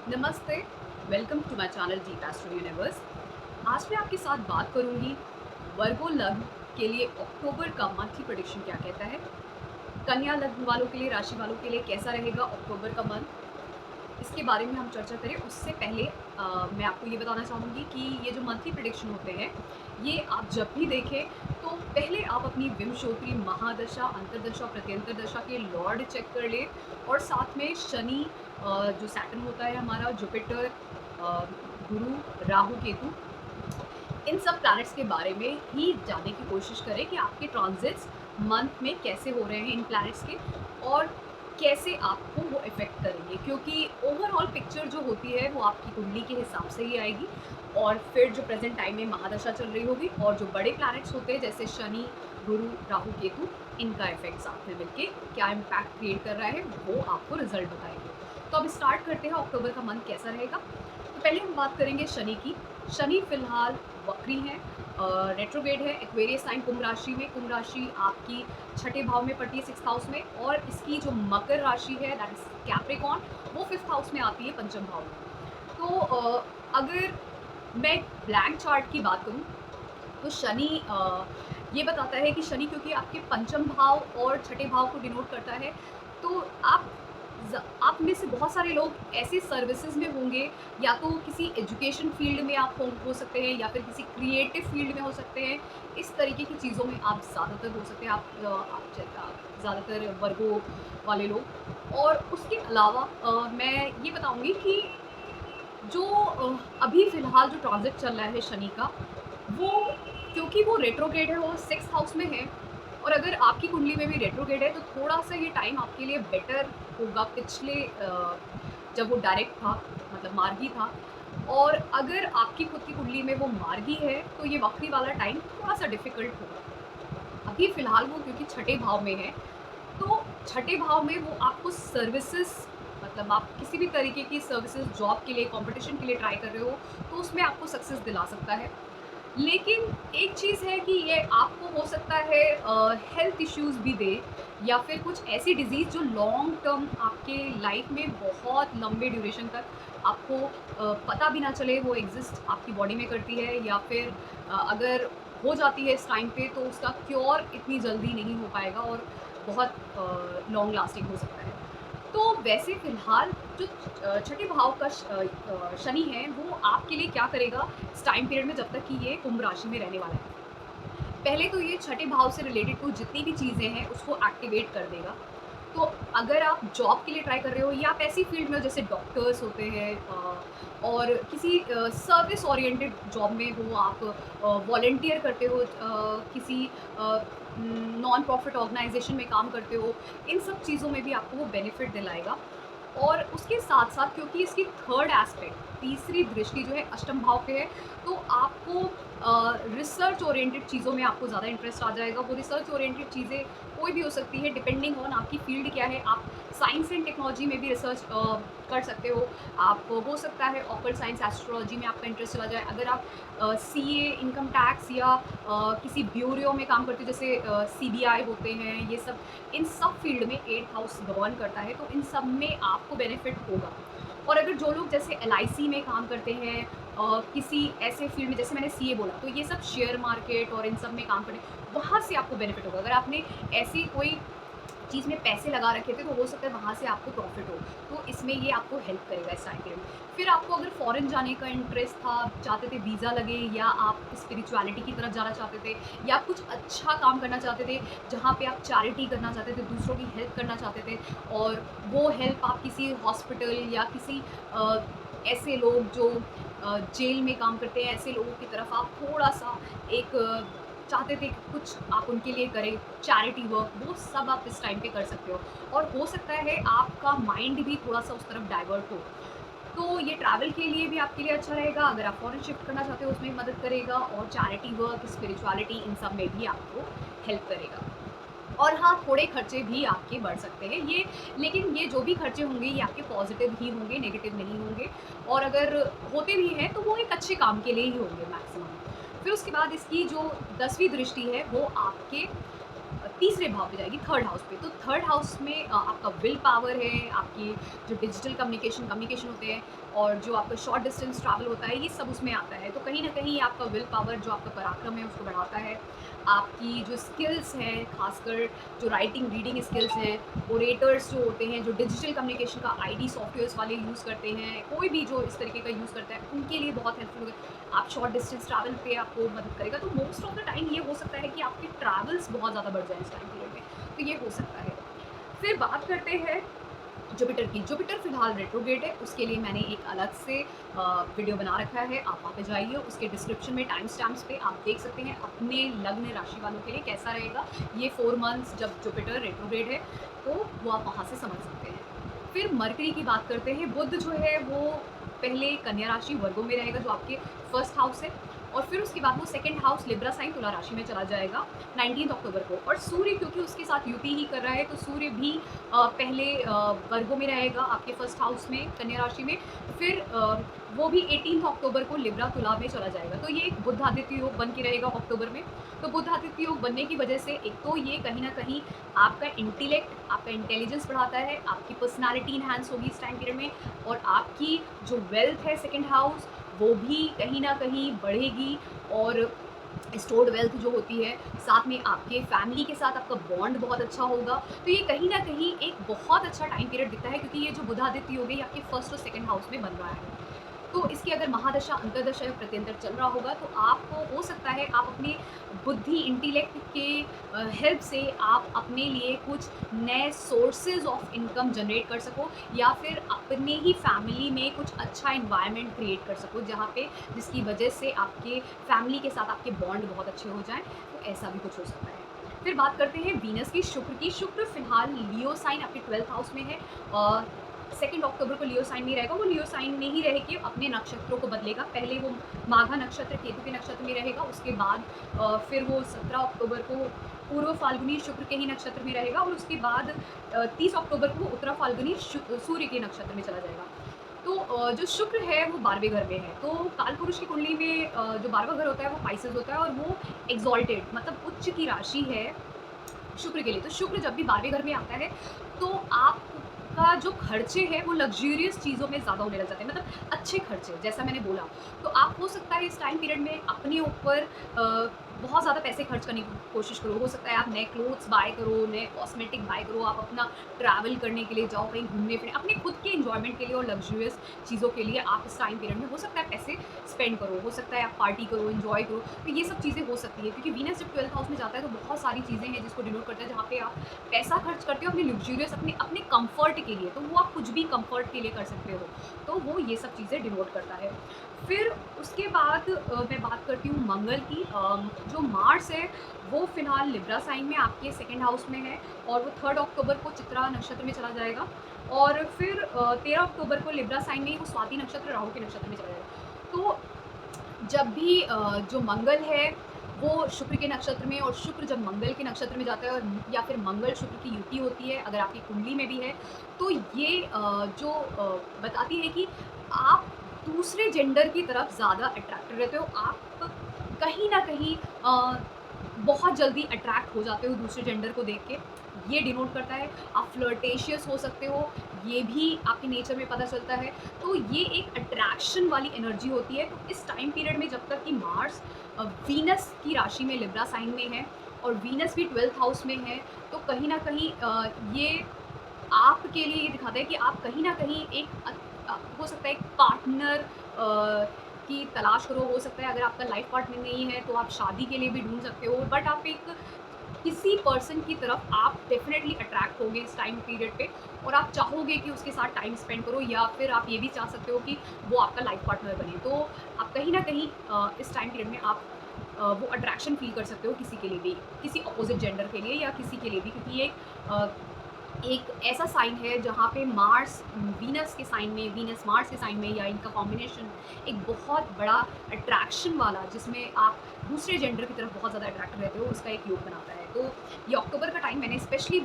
नमस्ते, welcome to my channel Deep Astro Universe. आज मैं आपके साथ बात करूंगी वर्गो लग्न के लिए अक्टूबर का मंथली प्रेडिक्शन क्या कहता है। कन्या लग्न वालों के लिए, राशि वालों के लिए कैसा रहेगा अक्टूबर का मंथ, इसके बारे में हम चर्चा करें उससे पहले मैं आपको ये बताना चाहूँगी कि ये जो मंथली प्रेडिक्शन होते हैं, ये आप जब भी देखें तो पहले आप अपनी विंशोत्तरी महादशा, अंतर्दशा, प्रत्यंतर दशा के लॉर्ड चेक कर लें और साथ में शनि, जो सैटर्न होता है हमारा, जुपिटर, गुरु, राहु, केतु, इन सब प्लैनेट्स के बारे में ही जानने की कोशिश करें कि आपके ट्रांजिट्स मंथ में कैसे हो रहे हैं इन प्लैनेट्स के, और कैसे आपको वो इफ़ेक्ट करेंगे, क्योंकि ओवरऑल पिक्चर जो होती है वो आपकी कुंडली के हिसाब से ही आएगी। और फिर जो प्रेजेंट टाइम में महादशा चल रही होगी और जो बड़े प्लैनेट्स होते हैं जैसे शनि, गुरु, राहु, केतु, इनका इफेक्ट साथ में मिलके क्या इम्पैक्ट क्रिएट कर रहा है वो आपको रिजल्ट बताएंगे। तो अब स्टार्ट करते हैं अक्टूबर का मंथ कैसा रहेगा। तो पहले हम बात करेंगे शनि की। शनि फिलहाल वक्री है, रेट्रोग्रेड है, एक्वेरियस साइन कुंभ राशि में। कुंभ राशि आपकी छठे भाव में पड़ती है, 6th हाउस में, और इसकी जो मकर राशि है दैट इज कैप्रिकॉन, वो 5th हाउस में आती है, पंचम भाव में। तो अगर मैं ब्लैंक चार्ट की बात करूं तो शनि ये बताता है कि शनि क्योंकि आपके पंचम भाव और छठे भाव को डिनोट करता है, तो आप में से बहुत सारे लोग ऐसे सर्विसेज में होंगे, या तो किसी एजुकेशन फील्ड में आप हो सकते हैं, या फिर किसी क्रिएटिव फील्ड में हो सकते हैं। इस तरीके की चीज़ों में आप ज़्यादातर हो सकते हैं, आप ज़्यादातर वर्गों वाले लोग। और उसके अलावा मैं ये बताऊंगी कि जो अभी फ़िलहाल जो ट्रांज़िट चल रहा है शनि का, वो क्योंकि वो रेट्रोग्रेड है, वो 6th हाउस में है, और अगर आपकी कुंडली में भी रेट्रोग्रेड है तो थोड़ा-सा ये टाइम आपके लिए बेटर होगा पिछले जब वो डायरेक्ट था, मतलब मार्गी था। और अगर आपकी खुद की कुंडली में वो मार्गी है तो ये वक्री वाला टाइम थोड़ा-सा डिफ़िकल्ट होगा। अभी फ़िलहाल वो क्योंकि छठे भाव में है, तो छठे भाव में वो आपको सर्विसेज, मतलब आप किसी भी तरीके की सर्विसेज, जॉब के लिए, कंपटीशन के लिए ट्राई कर रहे हो, तो उसमें आपको सक्सेस दिला सकता है। लेकिन एक चीज़ है कि ये आपको हो सकता है हेल्थ इश्यूज़ भी दे, या फिर कुछ ऐसी डिज़ीज़ जो लॉन्ग टर्म आपके लाइफ में बहुत लंबे ड्यूरेशन तक आपको पता भी ना चले वो एग्ज़िस्ट आपकी बॉडी में करती है, या फिर अगर हो जाती है इस टाइम पे तो उसका क्योर इतनी जल्दी नहीं हो पाएगा और बहुत लॉन्ग लास्टिंग हो सकता है। तो वैसे फ़िलहाल जो छठे भाव का शनि है वो आपके लिए क्या करेगा इस टाइम पीरियड में, जब तक कि ये कुंभ राशि में रहने वाला है। पहले तो ये छठे भाव से रिलेटेड कुछ जितनी भी चीज़ें हैं उसको एक्टिवेट कर देगा। तो अगर आप जॉब के लिए ट्राई कर रहे हो, या आप ऐसी फील्ड में हो जैसे डॉक्टर्स होते हैं, और किसी सर्विस ओरिएंटेड जॉब में हो, आप वॉलंटियर करते हो, किसी नॉन प्रॉफिट ऑर्गेनाइजेशन में काम करते हो, इन सब चीज़ों में भी आपको वो बेनिफिट दिलाएगा। और उसके साथ-साथ क्योंकि इसकी थर्ड एस्पेक्ट, तीसरी दृष्टि जो है अष्टम भाव पे है, तो आपको रिसर्च ओरिएंटेड चीज़ों में आपको ज़्यादा इंटरेस्ट आ जाएगा। वो रिसर्च ओरिएंटेड चीज़ें कोई भी हो सकती है, डिपेंडिंग ऑन आपकी फ़ील्ड क्या है। आप साइंस एंड टेक्नोलॉजी में भी रिसर्च कर सकते हो। आप हो सकता है ऑकल्ट साइंस, एस्ट्रोलॉजी में आपका इंटरेस्ट चला जाए। अगर आप सीए, इनकम टैक्स, या किसी ब्यूरो में काम करते हो जैसे सीबीआई होते हैं, ये सब, इन सब फील्ड में 8th हाउस गवर्न करता है, तो इन सब में आपको बेनिफिट होगा। और अगर जो लोग जैसे एलआईसी में काम करते हैं, किसी ऐसे फील्ड में जैसे मैंने सीए बोला, तो ये सब शेयर मार्केट और इन सब में काम करें, वहाँ से आपको बेनिफिट होगा। अगर आपने ऐसी कोई चीज़ में पैसे लगा रखे थे तो हो सकता है वहाँ से आपको प्रॉफिट हो, तो इसमें ये आपको हेल्प करेगा इस टाइम पीरियड में। फिर आपको अगर फॉरेन जाने का इंटरेस्ट था, चाहते थे वीज़ा लगे, या आप स्पिरिचुअलिटी की तरफ जाना चाहते थे, या आप कुछ अच्छा काम करना चाहते थे जहाँ पे आप चैरिटी करना चाहते थे, दूसरों की हेल्प करना चाहते थे, और वो हेल्प आप किसी हॉस्पिटल या किसी ऐसे लोग जो जेल में काम करते हैं, ऐसे लोगों की तरफ आप थोड़ा-सा एक चाहते थे कि कुछ आप उनके लिए करें, चैरिटी वर्क, वो सब आप इस टाइम पे कर सकते हो। और हो सकता है आपका माइंड भी थोड़ा-सा उस तरफ डाइवर्ट हो। तो ये ट्रैवल के लिए भी आपके लिए अच्छा रहेगा, अगर आप फॉरेन शिफ्ट करना चाहते हो उसमें मदद करेगा, और चैरिटी वर्क, स्पिरिचुअलिटी, इन सब में भी आपको हेल्प करेगा। और हाँ, थोड़े खर्चे भी आपके बढ़ सकते हैं ये, लेकिन ये जो भी खर्चे होंगे ये आपके पॉजिटिव ही होंगे, नेगेटिव नहीं होंगे। और अगर होते भी हैं तो वो एक अच्छे काम के लिए ही होंगे मैक्सिमम। फिर उसके बाद इसकी जो 10वीं दृष्टि है वो आपके तीसरे भाव पे जाएगी, थर्ड हाउस पे। तो थर्ड हाउस में आपका विल पावर है, आपकी जो डिजिटल कम्युनिकेशन होते हैं और जो आपका शॉर्ट डिस्टेंस ट्रैवल होता है, ये सब उसमें आता है। तो कहीं न कहीं आपका विल पावर, जो आपका पराक्रम है, उसको बढ़ाता है। आपकी जो स्किल्स हैं, ख़ासकर जो राइटिंग, रीडिंग स्किल्स हैं, ओरेटर्स जो होते हैं, जो डिजिटल कम्युनिकेशन का आईडी सॉफ्टवेयर्स वाले यूज़ करते हैं, कोई भी जो इस तरीके का यूज़ करता है, उनके लिए बहुत हेल्पफुल होगा। आप शॉर्ट डिस्टेंस ट्रैवल पे आपको मदद करेगा। तो मोस्ट ऑफ द टाइम ये हो सकता है कि आपके ट्रैवल्स बहुत ज़्यादा बढ़ जाएँ इस टाइम पीरियड में, तो ये हो सकता है। फिर बात करते हैं जुपिटर की। जुपिटर फिलहाल रेट्रोग्रेड है, उसके लिए मैंने एक अलग से वीडियो बना रखा है, आप वहाँ पे जाइए, उसके डिस्क्रिप्शन में टाइम स्टैम्प्स पे आप देख सकते हैं अपने लग्न राशि वालों के लिए कैसा रहेगा ये 4 मंथ्स जब जुपिटर रेट्रोग्रेड है, तो वो आप वहाँ से समझ सकते हैं। फिर मरकरी की बात करते हैं। बुध जो है वो पहले कन्या राशि वर्गो में रहेगा, जो आपके फर्स्ट हाउस है, और फिर उसके बाद वो सेकंड हाउस लिब्रा साइन तुला राशि में चला जाएगा 19 अक्टूबर को। और सूर्य क्योंकि उसके साथ यूति ही कर रहा है, तो सूर्य भी पहले वर्गो में रहेगा आपके फर्स्ट हाउस में कन्या राशि में, फिर वो भी 18 अक्टूबर को लिब्रा तुला में चला जाएगा। तो ये एक बुधादित्य योग बन के रहेगा अक्टूबर में। तो बुधादित्य योग बनने की वजह से एक तो ये कहीं ना कहीं आपका इंटेलेक्ट, आपका इंटेलिजेंस बढ़ाता है, आपकी पर्सनालिटी इन्हांस होगी इस टाइम पीरियड में, और आपकी जो वेल्थ है सेकंड हाउस, वो भी कहीं ना कहीं बढ़ेगी। और स्टोर्ड वेल्थ जो होती है, साथ में आपके फैमिली के साथ आपका बॉन्ड बहुत अच्छा होगा। तो ये कहीं न कहीं एक बहुत अच्छा टाइम पीरियड दिखता है, क्योंकि ये जो बुधादित्य योग है, ये आपके फर्स्ट और सेकंड हाउस में बन रहा है। तो इसकी अगर महादशा, अंतर्दशा या प्रत्यंतर चल रहा होगा, तो आपको हो सकता है आप अपनी बुद्धि, इंटेलेक्ट के हेल्प से आप अपने लिए कुछ नए सोर्सेज़ ऑफ इनकम जनरेट कर सको, या फिर अपने ही फैमिली में कुछ अच्छा एनवायरनमेंट क्रिएट कर सको, जहाँ पे जिसकी वजह से आपके फैमिली के साथ आपके बॉन्ड बहुत अच्छे हो जाएँ, तो ऐसा भी कुछ हो सकता है। फिर बात करते हैं वीनस की, शुक्र की। शुक्र फिलहाल लियो साइन आपके 12th हाउस में है, और 2 अक्टूबर को लियो साइन में रहेगा। वो लियो साइन में ही रह के अपने नक्षत्रों को बदलेगा। पहले वो माघा नक्षत्र, केतु के नक्षत्र में रहेगा, उसके बाद फिर वो 17 अक्टूबर को पूर्व फाल्गुनी शुक्र के ही नक्षत्र में रहेगा, और उसके बाद 30 अक्टूबर को वो उत्तरा फाल्गुनी सूर्य के नक्षत्र में चला जाएगा। तो जो शुक्र है वो 12वें घर में है। तो कालपुरुष की कुंडली में जो 12वां घर होता है वो पाइसेस होता है, और वो एक्सॉल्टेड मतलब उच्च की राशि है शुक्र के लिए। तो शुक्र जब भी 12वें घर में आता है, तो आपका जो खर्चे हैं वो लग्ज़रियस चीज़ों में ज़्यादा होने लग जाते हैं, मतलब अच्छे खर्चे, जैसा मैंने बोला। तो आप हो सकता है इस टाइम पीरियड में अपने ऊपर बहुत ज़्यादा पैसे खर्च करने की कोशिश करो। हो सकता है आप नए क्लोथ्स बाय करो, नए कॉस्मेटिक बाय करो, आप अपना ट्रैवल करने के लिए जाओ, कहीं घूमने-फिरने, अपने खुद के एन्जॉयमेंट के लिए और लग्ज़रियस चीज़ों के लिए आप इस टाइम पीरियड में हो सकता है पैसे स्पेंड करो, हो सकता है आप पार्टी करो, एन्जॉय करो। तो ये सब चीज़ें हो सकती है, क्योंकि वीनस जब 12th हाउस में जाता है, तो बहुत सारी चीज़ें हैं जिसको डिनोट करता है, जहाँ पे आप पैसा खर्च करते हो अपने लग्ज़रियस, अपने अपने कम्फ़र्ट के लिए। तो वो आप कुछ भी कम्फ़र्ट के लिए कर सकते हो। तो वो ये सब चीज़ें डिनोट करता है। फिर उसके बाद मैं बात करती हूँ मंगल की। जो मार्स है वो फ़िलहाल लिब्रा साइन में आपके सेकंड हाउस में है, और वो 3 अक्टूबर को चित्रा नक्षत्र में चला जाएगा, और फिर 13 अक्टूबर को लिब्रा साइन में ही वो स्वाति नक्षत्र, राहु के नक्षत्र में चला जाएगा। तो जब भी जो मंगल है वो शुक्र के नक्षत्र में, और शुक्र जब मंगल के नक्षत्र में जाता है, और या फिर मंगल शुक्र की युति होती है अगर आपकी कुंडली में भी है, तो ये जो बताती है कि आप दूसरे जेंडर की तरफ ज़्यादा अट्रैक्टेड रहते हो। आप कहीं न कहीं बहुत जल्दी अट्रैक्ट हो जाते हो दूसरे जेंडर को देख के, ये डिनोट करता है। आप फ्लर्टेशियस हो सकते हो, ये भी आपके नेचर में पता चलता है। तो ये एक अट्रैक्शन वाली एनर्जी होती है। तो इस टाइम पीरियड में जब तक कि मार्स वीनस की राशि में लिब्रा साइन में है, और वीनस भी 12th हाउस में है, तो कहीं न कहीं ये आपके लिए ये दिखाता है कि आप कहीं न कहीं एक हो सकता है एक पार्टनर की तलाश करो। हो सकता है अगर आपका लाइफ पार्टनर नहीं है, तो आप शादी के लिए भी ढूँढ सकते हो, बट आप एक किसी पर्सन की तरफ आप डेफ़िनेटली अट्रैक्ट होगे इस टाइम पीरियड पे, और आप चाहोगे कि उसके साथ टाइम स्पेंड करो, या फिर आप ये भी चाह सकते हो कि वो आपका लाइफ पार्टनर बने। तो आप कहीं न कहीं इस टाइम पीरियड में आप वो अट्रैक्शन फ़ील कर सकते हो किसी के लिए भी, किसी अपोज़िट जेंडर के लिए या किसी के लिए भी, क्योंकि ये अ, एक ऐसा साइन है जहाँ पे मार्स वीनस के साइन में, वीनस मार्स के साइन में, या इनका कॉम्बिनेशन एक बहुत बड़ा अट्रैक्शन वाला, जिसमें आप दूसरे जेंडर की तरफ बहुत ज़्यादा अट्रैक्ट रहते हो, उसका एक योग बनाता है। तो ये अक्टूबर का टाइम मैंने स्पेशली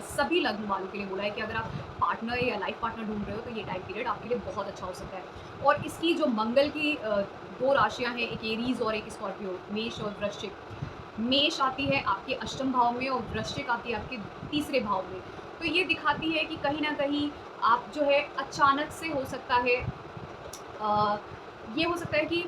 सभी लग्न वालों के लिए बोला है कि अगर आप पार्टनर या लाइफ पार्टनर ढूंढ रहे हो, तो ये टाइम पीरियड आपके लिए बहुत अच्छा हो सकता है। और इसकी जो मंगल की 2 राशियाँ हैं, एक एरीज़ और एक स्कॉर्पियो, मेष और वृश्चिक, मेष आती है आपके अष्टम भाव में और वृश्चिक आती है आपके तीसरे भाव में। तो ये दिखाती है कि कहीं न कहीं आप जो है अचानक से हो सकता है अ, ये हो सकता है कि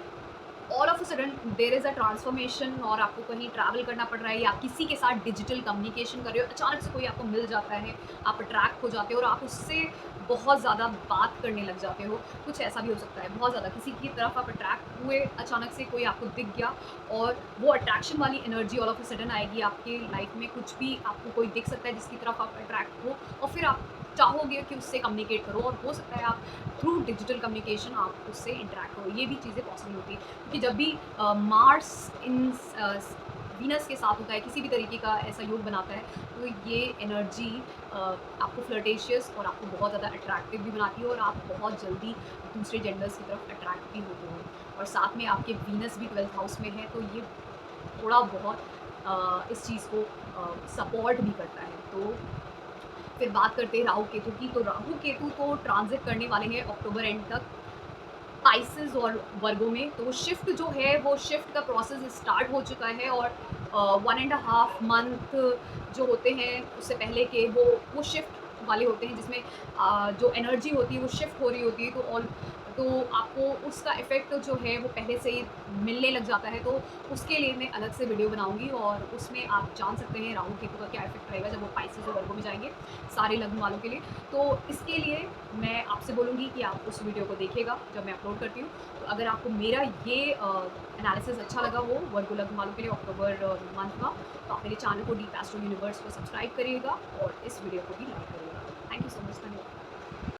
all of a sudden there is a transformation और आपको कहीं ट्रैवल करना पड़ रहा है या किसी के साथ डिजिटल कम्युनिकेशन कर रहे हो, अचानक से कोई आपको मिल जाता है, आप अट्रैक्ट हो जाते हो और आप उससे बहुत ज़्यादा बात करने लग जाते हो। कुछ ऐसा भी हो सकता है, बहुत ज़्यादा किसी की तरफ आप अट्रैक्ट हुए, अचानक से कोई आपको दिख गया और वो अट्रैक्शन वाली energy all of a sudden आएगी आपकी लाइफ में। कुछ भी आपको कोई दिख सकता है जिसकी तरफ आप अट्रैक्ट हो और फिर आप चाहोगे कि उससे कम्युनिकेट करो और हो सकता है आप थ्रू डिजिटल कम्युनिकेशन आप उससे इंटरैक्ट हो। ये भी चीज़ें पॉसिबल होती है। क्योंकि जब भी मार्स इन वीनस के साथ होता है, किसी भी तरीके का ऐसा योग बनाता है, तो ये एनर्जी आपको फ्लर्टेशियस और आपको बहुत ज़्यादा अट्रैक्टिव भी बनाती है और आप बहुत जल्दी दूसरे जेंडर्स की तरफ अट्रैक्ट भी होते हो। और साथ में आपके वीनस भी 12th हाउस में है, तो ये थोड़ा बहुत इस चीज़ को सपोर्ट भी करता है। तो फिर बात करते हैं राहु केतु की, तो राहु केतु तो ट्रांजिट करने वाले हैं अक्टूबर एंड तक स्पाइसेस और वर्गों में। तो वो शिफ्ट जो है, वो शिफ्ट का प्रोसेस स्टार्ट हो चुका है और 1.5 मंथ जो होते हैं उससे पहले के वो शिफ्ट वाले होते हैं जिसमें जो एनर्जी होती है वो शिफ्ट हो रही होती है। तो आपको उसका इफ़ेक्ट जो है वो पहले से ही मिलने लग जाता है। तो उसके लिए मैं अलग से वीडियो बनाऊँगी और उसमें आप जान सकते हैं राहु केतु का क्या इफ़ेक्ट रहेगा जब वो स्पाइसेस और वर्गों में जाएँगे, सारे लग्न वालों के लिए। तो इसके लिए मैं आपसे बोलूँगी कि आप उस वीडियो को देखिएगा जब मैं अपलोड करती हूँ। तो अगर आपको मेरा ये एनालिसिस अच्छा लगा हो वर्गो लग्न वालों के लिए अक्टूबर मंथ का, तो आप मेरे चैनल को डीप एस्ट्रो यूनिवर्स को सब्सक्राइब करिएगा और इस वीडियो को भी लाइक करिएगा। Thank you so much. धन्यवाद।